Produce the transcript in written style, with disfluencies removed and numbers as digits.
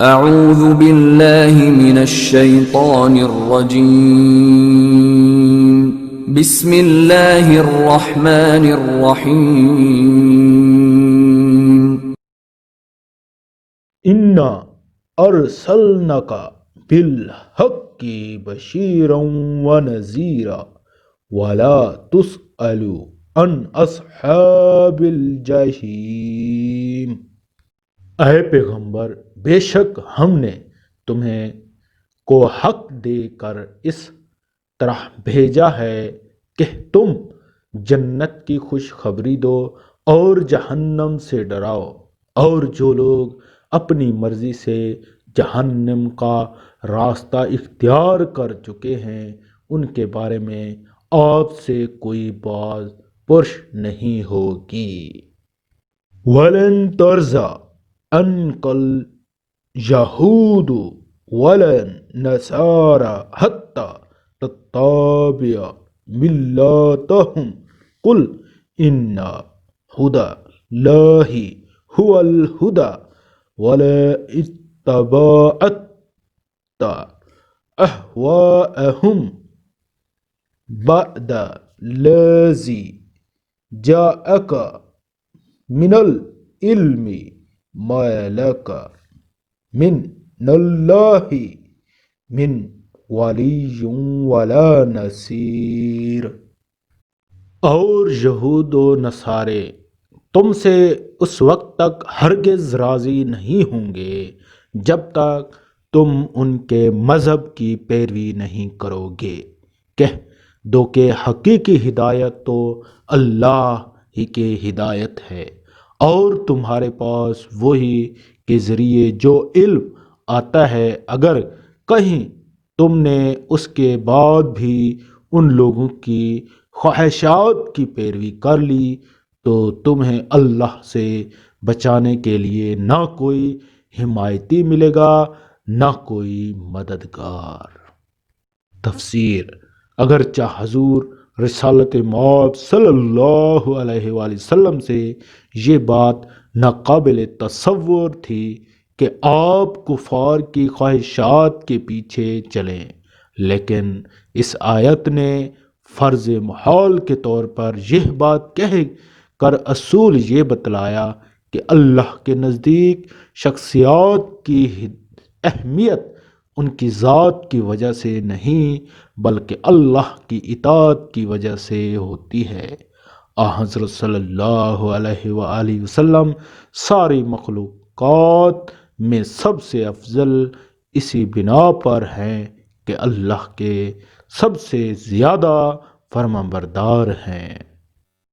اعوذ باللہ من الشیطان الرجیم بسم اللہ الرحمن الرحیم انا ارسلناک بالحق بشیرا ونذیرا ولا تسأل عن اصحاب الجحیم۔ اے پیغمبر، بے شک ہم نے تمہیں کو حق دے کر اس طرح بھیجا ہے کہ تم جنت کی خوشخبری دو اور جہنم سے ڈراؤ، اور جو لوگ اپنی مرضی سے جہنم کا راستہ اختیار کر چکے ہیں ان کے بارے میں آپ سے کوئی باز پرس نہیں ہوگی۔ وَلَن تَرْضَىٰ عَنْكَ الْيَهُودُ وَلَا النَّصَارَىٰ حَتَّىٰ تَتَّبِعَ مِلَّتَهُمْ قُلْ إِنَّ هُدَى اللَّهِ هُوَ الْهُدَىٰ وَلَئِنِ اتَّبَعْتَ أَهْوَاءَهُم بَعْدَ الَّذِي جَاءَكَ مِنَ الْعِلْمِ مَا لَكَ مِنَ اللَّهِ مِنْ وَلِيٍّ وَلَا نَصِيرٍ۔ اور یہود و نصارے تم سے اس وقت تک ہرگز راضی نہیں ہوں گے جب تک تم ان کے مذہب کی پیروی نہیں کرو گے۔ کہہ دو کہ حقیقی ہدایت تو اللہ ہی کی ہدایت ہے، اور تمہارے پاس وہی کے ذریعے جو علم آتا ہے، اگر کہیں تم نے اس کے بعد بھی ان لوگوں کی خواہشات کی پیروی کر لی تو تمہیں اللہ سے بچانے کے لیے نہ کوئی حمایتی ملے گا نہ کوئی مددگار۔ تفسیر: اگرچہ حضور رسالت مآب صلی اللہ علیہ وآلہ وسلم سے یہ بات ناقابل تصور تھی کہ آپ کفار کی خواہشات کے پیچھے چلیں، لیکن اس آیت نے فرض محال کے طور پر یہ بات کہہ کر اصول یہ بتلایا کہ اللہ کے نزدیک شخصیات کی اہمیت ان کی ذات کی وجہ سے نہیں بلکہ اللہ کی اطاعت کی وجہ سے ہوتی ہے۔ حضرت صلی اللہ علیہ وآلہ وسلم ساری مخلوقات میں سب سے افضل اسی بنا پر ہیں کہ اللہ کے سب سے زیادہ فرمانبردار ہیں۔